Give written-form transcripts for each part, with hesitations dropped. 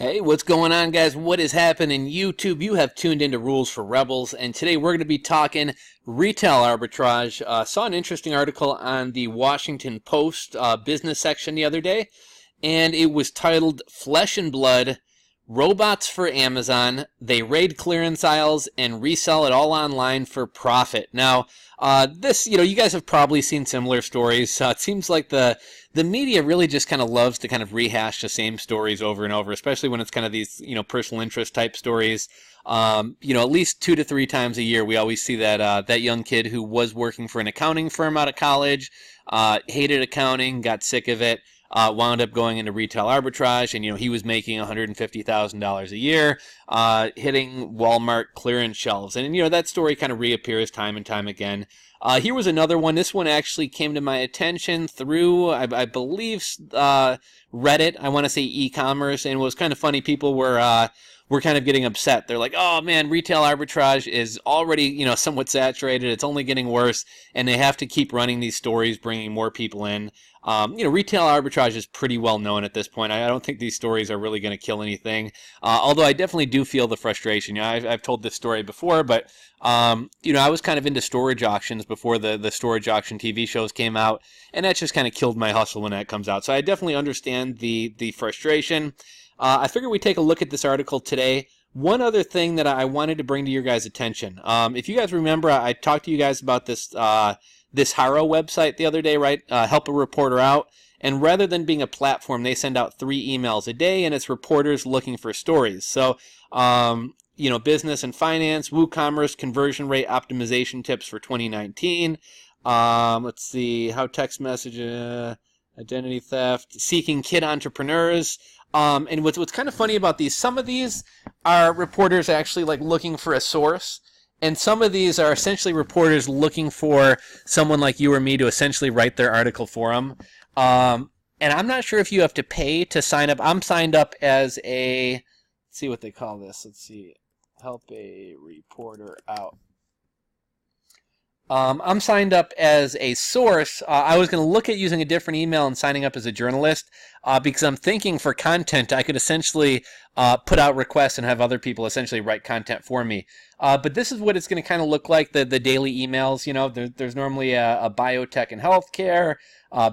Hey, what's going on, guys? What is happening, YouTube? You have tuned into Rules for Rebels, and today we're going to be talking retail arbitrage. Saw an interesting article on the Washington Post business section the other day, and it was titled Flesh and Blood, Robots for Amazon. They raid clearance aisles and resell it all online for profit. Now, you guys have probably seen similar stories. It seems like the media really just kind of loves to kind of rehash the same stories over and over, especially when it's kind of these, personal interest type stories. At least 2 to 3 times a year, we always see that young kid who was working for an accounting firm out of college, hated accounting, got sick of it, wound up going into retail arbitrage, and he was making $150,000 a year, hitting Walmart clearance shelves, and that story kind of reappears time and time again. Here was another one. This one actually came to my attention through, I believe, Reddit. I want to say e-commerce, and it was kind of funny. People were kind of getting upset. They're like, "Oh man, retail arbitrage is already somewhat saturated. It's only getting worse, and they have to keep running these stories, bringing more people in." Retail arbitrage is pretty well known at this point. I don't think these stories are really going to kill anything. Although I definitely do feel the frustration. I've told this story before, but I was kind of into storage auctions before the storage auction TV shows came out, and that just kind of killed my hustle when that comes out. So I definitely understand the frustration. I figured we'd take a look at this article today. One other thing that I wanted to bring to your guys' attention. If you guys remember, I talked to you guys about this Haro website the other day, right? HelpAReporter out. And rather than being a platform, they send out 3 emails a day, and it's reporters looking for stories. So, business and finance, WooCommerce, conversion rate optimization tips for 2019. Let's see, how text message, identity theft, seeking kid entrepreneurs. And what's kind of funny about these, some of these are reporters actually like looking for a source. And some of these are essentially reporters looking for someone like you or me to essentially write their article for them. And I'm not sure if you have to pay to sign up. I'm signed up as let's see what they call this. Let's see. Help a reporter out. I'm signed up as a source. I was going to look at using a different email and signing up as a journalist because I'm thinking for content I could essentially put out requests and have other people essentially write content for me. But this is what it's going to kind of look like, the daily emails. There's normally a biotech and healthcare,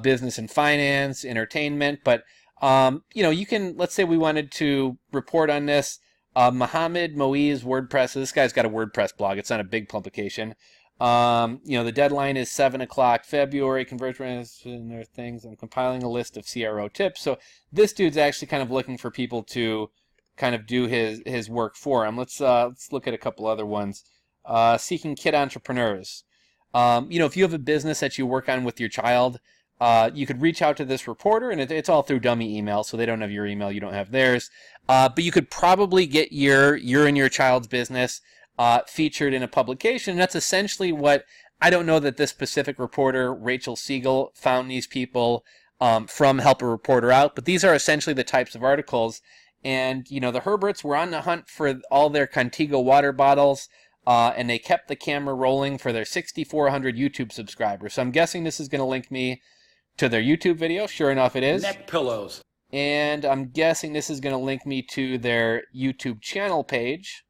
business and finance, entertainment. But, you can, let's say we wanted to report on this. Mohammed Moiz WordPress. So this guy's got a WordPress blog. It's not a big publication. The deadline is 7 o'clock February. Conversion and their things. I'm compiling a list of CRO tips. So this dude's actually kind of looking for people to kind of do his work for him. Let's look at a couple other ones. Seeking kid entrepreneurs. If you have a business that you work on with your child, you could reach out to this reporter, and it's all through dummy email, so they don't have your email, you don't have theirs. But you could probably get your and your child's business featured in a publication. And that's essentially what, I don't know that this specific reporter, Rachel Siegel, found these people from HelpAReporter out, but these are essentially the types of articles. And, the Herberts were on the hunt for all their Contigo water bottles, and they kept the camera rolling for their 6,400 YouTube subscribers. So I'm guessing this is going to link me to their YouTube video. Sure enough, it is. Neck pillows. And I'm guessing this is going to link me to their YouTube channel page.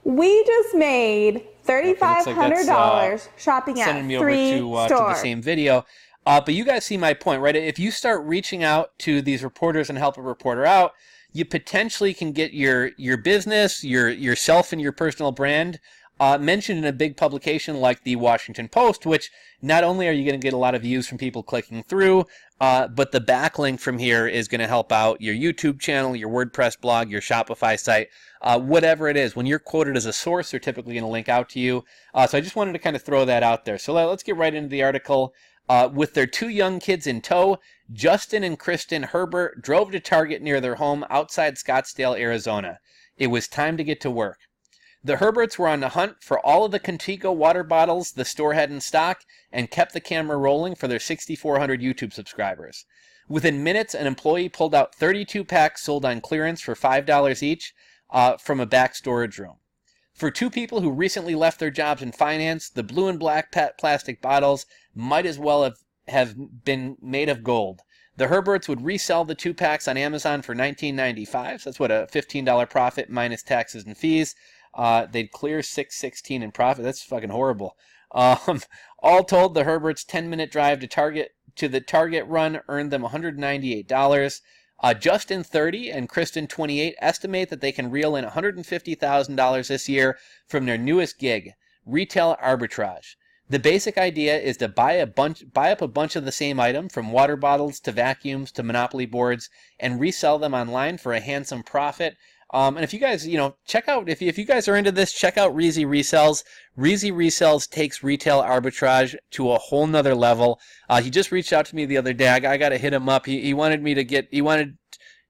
We just made $3,500 shopping at sending me 3 over to the same video. But you guys see my point, right? If you start reaching out to these reporters and HelpAReporter out, you potentially can get your business, yourself and your personal brand mentioned in a big publication like the Washington Post, which not only are you going to get a lot of views from people clicking through, but the backlink from here is going to help out your YouTube channel, your WordPress blog, your Shopify site, whatever it is. When you're quoted as a source, they're typically going to link out to you. So I just wanted to kind of throw that out there. So let's get right into the article. With their 2 young kids in tow, Justin and Kristen Herbert drove to Target near their home outside Scottsdale, Arizona. It was time to get to work. The Herberts were on the hunt for all of the Contigo water bottles the store had in stock and kept the camera rolling for their 6,400 YouTube subscribers. Within minutes, an employee pulled out 32 packs sold on clearance for $5 each from a back storage room. For 2 people who recently left their jobs in finance, the blue and black plastic bottles might as well have been made of gold. The Herberts would resell the 2-packs on Amazon for $19.95. So that's what, a $15 profit minus taxes and fees. They'd clear $6.16 in profit. That's fucking horrible. All told, the Herberts' 10-minute drive to the Target run earned them $198. Justin, 30, and Kristen, 28, estimate that they can reel in $150,000 this year from their newest gig, Retail Arbitrage. The basic idea is to buy up a bunch of the same item, from water bottles to vacuums to Monopoly boards, and resell them online for a handsome profit. And if you guys, check out, if you guys are into this, check out Reezy Resells. Reezy Resells takes retail arbitrage to a whole nother level. He just reached out to me the other day. I got to hit him up. He wanted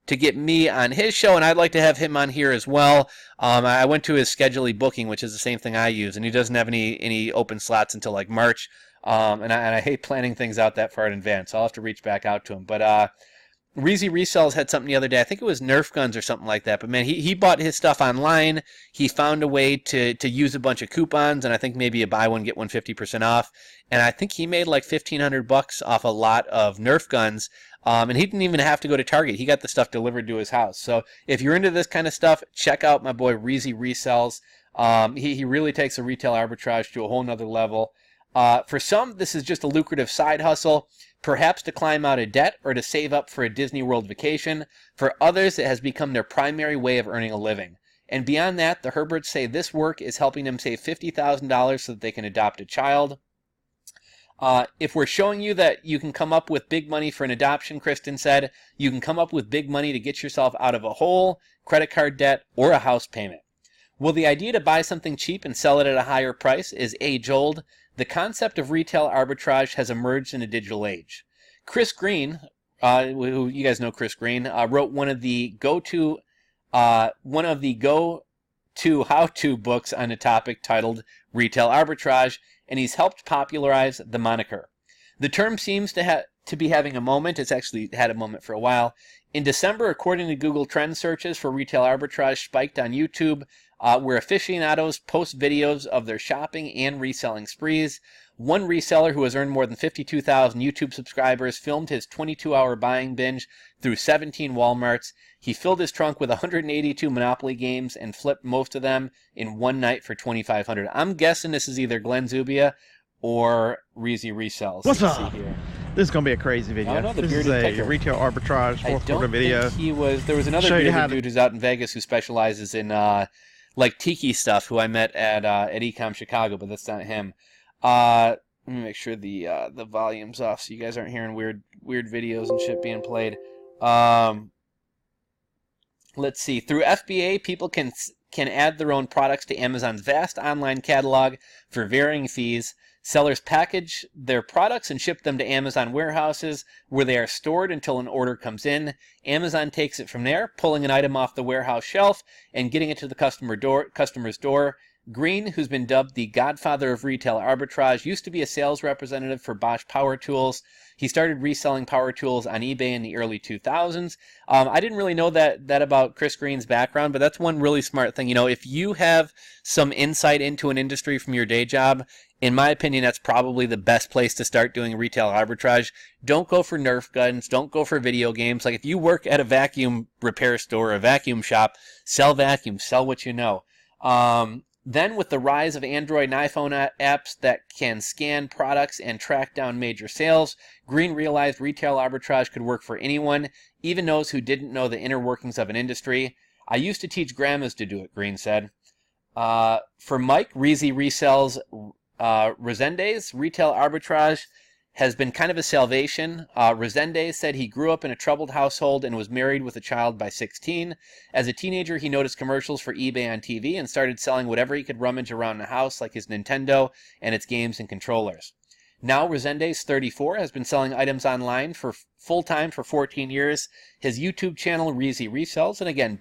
to get me on his show, and I'd like to have him on here as well. I went to his Schedule booking, which is the same thing I use, and he doesn't have any open slots until like March. And I hate planning things out that far in advance, so I'll have to reach back out to him. But Reezy Resells had something the other day. I think it was Nerf guns or something like that. But man, he bought his stuff online. He found a way to use a bunch of coupons, and I think maybe a buy one get one 50% off. And I think he made like $1,500 off a lot of Nerf guns. And he didn't even have to go to Target. He got the stuff delivered to his house. So if you're into this kind of stuff, check out my boy Reezy Resells. He really takes a retail arbitrage to a whole nother level. For some, this is just a lucrative side hustle, perhaps to climb out of debt or to save up for a Disney World vacation. For others, it has become their primary way of earning a living. And beyond that, the Herberts say this work is helping them save $50,000 so that they can adopt a child. If we're showing you that you can come up with big money for an adoption, Kristen said, you can come up with big money to get yourself out of a hole, credit card debt, or a house payment. Well, the idea to buy something cheap and sell it at a higher price is age-old. The concept of retail arbitrage has emerged in a digital age. Chris Green, who you guys know Chris Green, wrote one of the go-to how-to books on a topic titled Retail Arbitrage, and he's helped popularize the moniker. The term seems to be having a moment. It's actually had a moment for a while. In December, according to Google Trend searches for retail arbitrage spiked on YouTube, where aficionados post videos of their shopping and reselling sprees. One reseller who has earned more than 52,000 YouTube subscribers filmed his 22-hour buying binge through 17 Walmarts. He filled his trunk with 182 Monopoly games and flipped most of them in one night for $2,500. I'm guessing this is either Glenn Zubia or Reezy Resells. What's up? This is going to be a crazy video. No, this is a retail arbitrage fourth quarter video. There was another dude who's out in Vegas who specializes in like tiki stuff, who I met at Ecom Chicago, but that's not him. Let me make sure the volume's off so you guys aren't hearing weird videos and shit being played. Let's see. Through FBA, people can add their own products to Amazon's vast online catalog for varying fees. Sellers package their products and ship them to Amazon warehouses, where they are stored until an order comes in. Amazon takes it from there, pulling an item off the warehouse shelf and getting it to the customer's door. Green, who's been dubbed the godfather of retail arbitrage, used to be a sales representative for Bosch Power Tools. He started reselling power tools on eBay in the early 2000s. I didn't really know that about Chris Green's background, but that's one really smart thing. If you have some insight into an industry from your day job, in my opinion, that's probably the best place to start doing retail arbitrage. Don't go for Nerf guns. Don't go for video games. Like, if you work at a vacuum repair store or a vacuum shop, sell vacuums. Sell what you know. Then, with the rise of Android and iPhone apps that can scan products and track down major sales, Green realized retail arbitrage could work for anyone, even those who didn't know the inner workings of an industry. I used to teach grandmas to do it, Green said. For Mike, Reezy Resells Resendes, retail arbitrage has been kind of a salvation. Resendes said he grew up in a troubled household and was married with a child by 16. As a teenager, he noticed commercials for eBay on TV and started selling whatever he could rummage around the house, like his Nintendo and its games and controllers. Now, Resendes, 34, has been selling items online for full-time for 14 years. His YouTube channel, Reezy Resells, and again,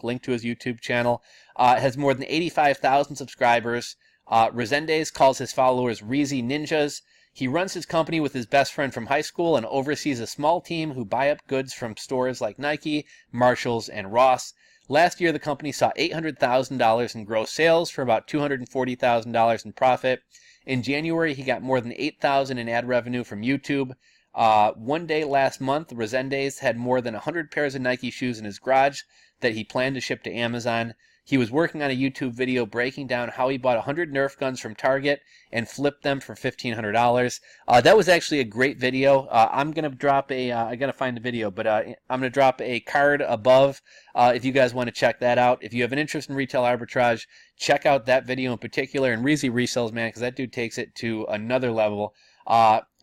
link to his YouTube channel, has more than 85,000 subscribers. Resendes calls his followers Reezy Ninjas. He runs his company with his best friend from high school and oversees a small team who buy up goods from stores like Nike, Marshalls, and Ross. Last year, the company saw $800,000 in gross sales for about $240,000 in profit. In January, he got more than $8,000 in ad revenue from YouTube. One day last month, Resendes had more than 100 pairs of Nike shoes in his garage that he planned to ship to Amazon. He was working on a YouTube video breaking down how he bought 100 Nerf guns from Target and flipped them for $1,500. That was actually a great video. I'm going to drop a, I got to find the video, but I'm going to drop a card above if you guys want to check that out. If you have an interest in retail arbitrage, check out that video in particular. And Reezy Resells, man, because that dude takes it to another level.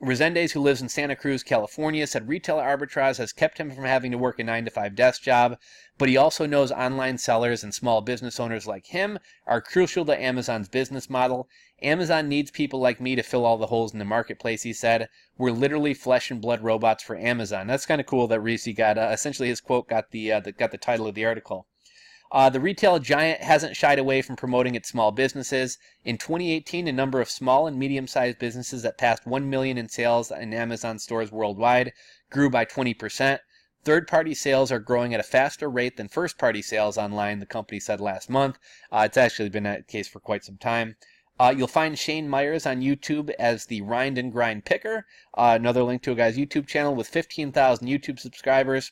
Resendes, who lives in Santa Cruz, California, said retail arbitrage has kept him from having to work a 9-to-5 desk job, but he also knows online sellers and small business owners like him are crucial to Amazon's business model. Amazon needs people like me to fill all the holes in the marketplace, he said. We're literally flesh and blood robots for Amazon. That's kind of cool that Reezy got, essentially his quote got the title of the article. The retail giant hasn't shied away from promoting its small businesses. In 2018, the number of small and medium-sized businesses that passed 1 million in sales in Amazon stores worldwide grew by 20%. Third-party sales are growing at a faster rate than first-party sales online, the company said last month. It's actually been that case for quite some time. You'll find Shane Myers on YouTube as the Rind and Grind Picker, another link to a guy's YouTube channel with 15,000 YouTube subscribers.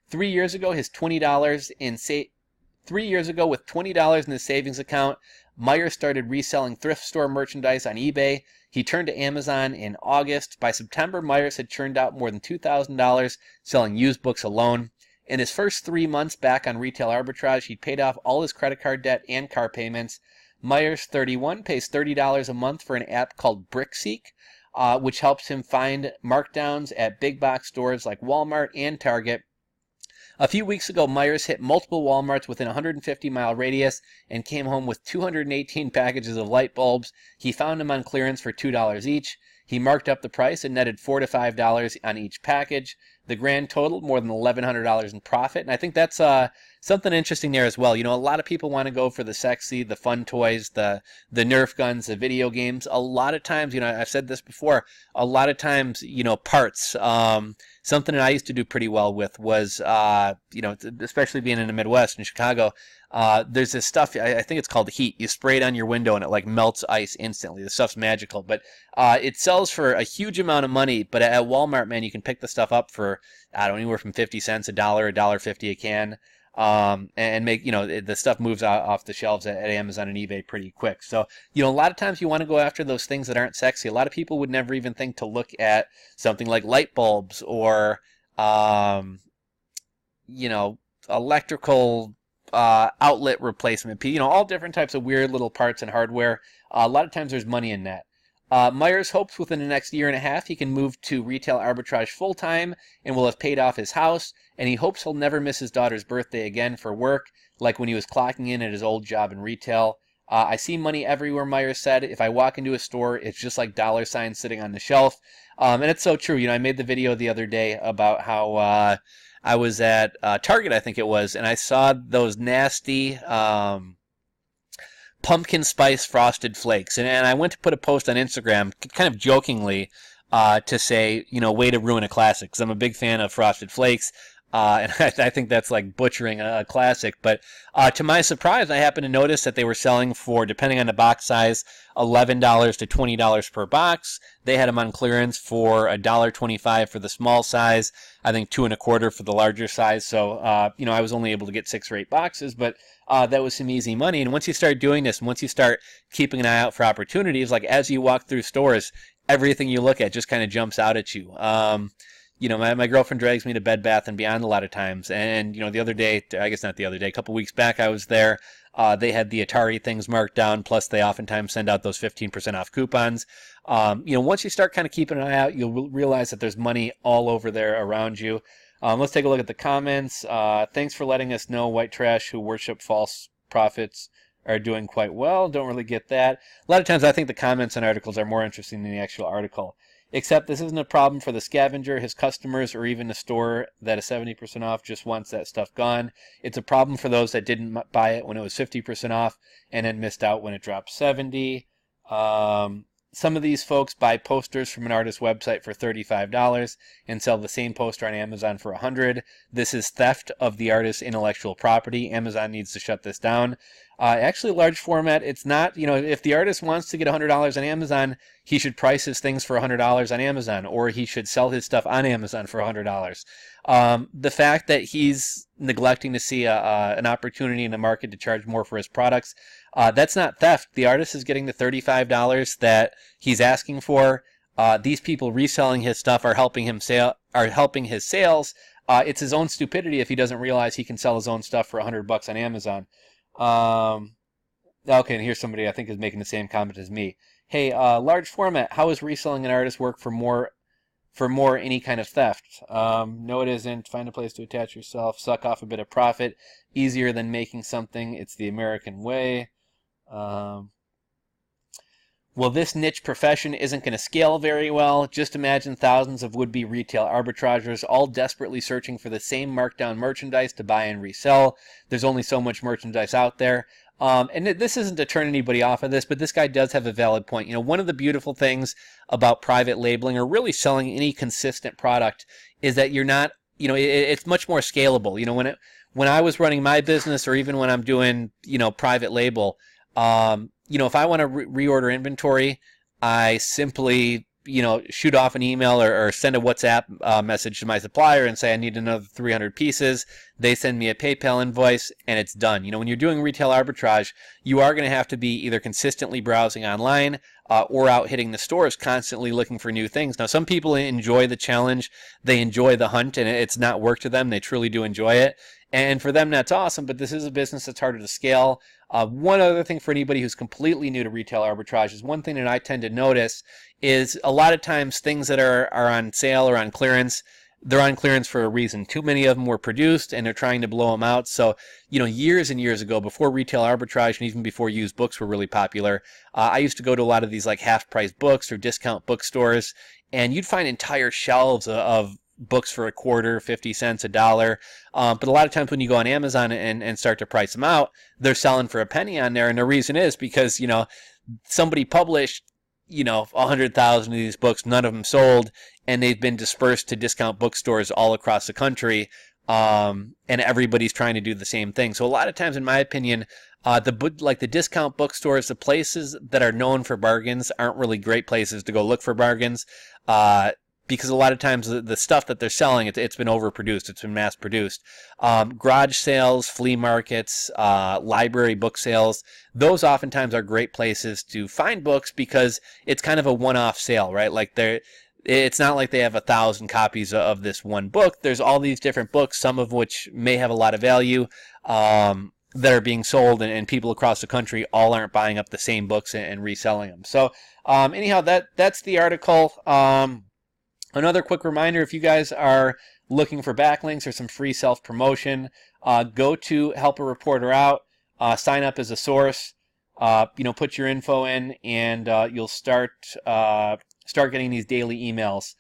3 years ago, his $20 in 3 years ago, with $20 in his savings account, Myers started reselling thrift store merchandise on eBay. He turned to Amazon in August. By September, Myers had churned out more than $2,000 selling used books alone. In his first 3 months back on retail arbitrage, he paid off all his credit card debt and car payments. Myers, 31, pays $30 a month for an app called BrickSeek, which helps him find markdowns at big box stores like Walmart and Target. A few weeks ago, Myers hit multiple Walmarts within a 150-mile radius and came home with 218 packages of light bulbs. He found them on clearance for $2 each. He marked up the price and netted $4 to $5 on each package. The grand total, more than $1,100 in profit. And I think that's something interesting there as well. You know, a lot of people want to go for the sexy, the fun toys, the Nerf guns, the video games. A lot of times, you know, I've said this before, a lot of times, you know, parts. Something that I used to do pretty well with was, you know, especially being in the Midwest in Chicago, there's this stuff, I think it's called heat. You spray it on your window and it like melts ice instantly. The stuff's magical. But it sells for a huge amount of money. But at Walmart, man, you can pick the stuff up for, I don't know, anywhere from 50 cents, $1, $1.50 a can. And make, you know, the stuff moves off the shelves at Amazon and eBay pretty quick. So, you know, a lot of times you want to go after those things that aren't sexy. A lot of people would never even think to look at something like light bulbs or, you know, electrical outlet replacement, you know, all different types of weird little parts and hardware. A lot of times there's money in that. Myers hopes within the next year and a half he can move to retail arbitrage full-time and will have paid off his house, and he hopes he'll never miss his daughter's birthday again for work, like when he was clocking in at his old job in retail. I see money everywhere, Myers said. If I walk into a store, it's just like dollar signs sitting on the shelf. And it's so true. You know, I made the video the other day about how I was at Target, I think it was, and I saw those nasty pumpkin spice frosted flakes. And I went to put a post on Instagram, kind of jokingly, to say, you know, way to ruin a classic, because I'm a big fan of frosted flakes. And I think that's like butchering a classic. But to my surprise, I happened to notice that they were selling for, depending on the box size, $11 to $20 per box. They had them on clearance for $1.25 for the small size. I think $2 1/4 for the larger size. So, you know, I was only able to get 6 or 8 boxes, but that was some easy money. And once you start doing this, and once you start keeping an eye out for opportunities, like as you walk through stores, everything you look at just kind of jumps out at you. You know, my girlfriend drags me to Bed Bath & Beyond a lot of times. And, you know, the other day, I guess not the other day, a couple weeks back I was there. They had the Atari things marked down, plus they oftentimes send out those 15% off coupons. You know, once you start kind of keeping an eye out, you'll realize that there's money all over there around you. Let's take a look at the comments. Thanks for letting us know white trash who worship false prophets are doing quite well. Don't really get that. A lot of times I think the comments on articles are more interesting than the actual article. Except this isn't a problem for the scavenger, his customers, or even the store that is 70% off just wants that stuff gone. It's a problem for those that didn't buy it when it was 50% off and then missed out when it dropped 70. some of these folks buy posters from an artist's website for $35 and sell the same poster on Amazon for $100. This is theft of the artist's intellectual property. Amazon needs to shut this down. Actually, large format, it's not, if the artist wants to get $100 on Amazon, he should price his things for $100 on Amazon, or he should sell his stuff on Amazon for $100. The fact that he's neglecting to see an opportunity in the market to charge more for his products, that's not theft. The artist is getting the $35 that he's asking for. These people reselling his stuff are helping his sales. It's his own stupidity if he doesn't realize he can sell his own stuff for $100 on Amazon. Okay, and here's somebody I think is making the same comment as me. Hey, large format, how is reselling an artist work for more any kind of theft? No, it isn't. Find a place to attach yourself, suck off a bit of profit. Easier than making something. It's the American way. Well, this niche profession isn't going to scale very well. Just imagine thousands of would-be retail arbitrageurs all desperately searching for the same markdown merchandise to buy and resell. There's only so much merchandise out there. And this isn't to turn anybody off of this, but this guy does have a valid point. One of the beautiful things about private labeling or really selling any consistent product is that you're not, it's much more scalable. When I was running my business, or even when I'm doing, private label, if I want to reorder inventory, I simply, shoot off an email or send a WhatsApp message to my supplier and say I need another 300 pieces. They send me a PayPal invoice and it's done. When you're doing retail arbitrage, you are going to have to be either consistently browsing online or out hitting the stores, constantly looking for new things. Now, some people enjoy the challenge. They enjoy the hunt, and it's not work to them. They truly do enjoy it. And for them, that's awesome, but this is a business that's harder to scale. One other thing for anybody who's completely new to retail arbitrage is one thing that I tend to notice is a lot of times things that are on sale or on clearance, they're on clearance for a reason. Too many of them were produced and they're trying to blow them out. So, years and years ago, before retail arbitrage and even before used books were really popular, I used to go to a lot of these like half-price books or discount bookstores, and you'd find entire shelves of books for a quarter, 50 cents, $1. But a lot of times when you go on Amazon and start to price them out, they're selling for a penny on there. And the reason is because, somebody published, 100,000 of these books, none of them sold, and they've been dispersed to discount bookstores all across the country. And everybody's trying to do the same thing. So a lot of times, in my opinion, the discount bookstores, the places that are known for bargains aren't really great places to go look for bargains. Because a lot of times the stuff that they're selling, it's been overproduced, it's been mass-produced. Garage sales, flea markets, library book sales, those oftentimes are great places to find books because it's kind of a one-off sale, right? Like it's not like they have 1,000 copies of this one book. There's all these different books, some of which may have a lot of value, that are being sold, and people across the country all aren't buying up the same books and reselling them. So anyhow, that's the article. Another quick reminder, if you guys are looking for backlinks or some free self-promotion, go to HelpAReporter out, sign up as a source, put your info in, and you'll start getting these daily emails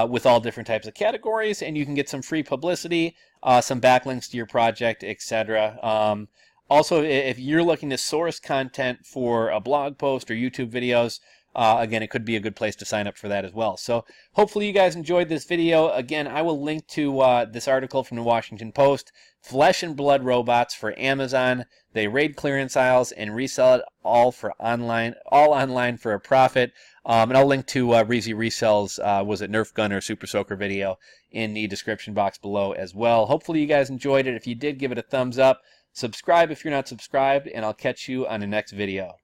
with all different types of categories, and you can get some free publicity, some backlinks to your project, etc. Also, if you're looking to source content for a blog post or YouTube videos, again, it could be a good place to sign up for that as well. So hopefully you guys enjoyed this video. Again, I will link to this article from the Washington Post, Flesh and Blood Robots for Amazon. They raid clearance aisles and resell it all online for a profit. And I'll link to Reezy Resells, was it Nerf gun or Super Soaker video in the description box below as well. Hopefully you guys enjoyed it. If you did, give it a thumbs up. Subscribe if you're not subscribed, and I'll catch you on the next video.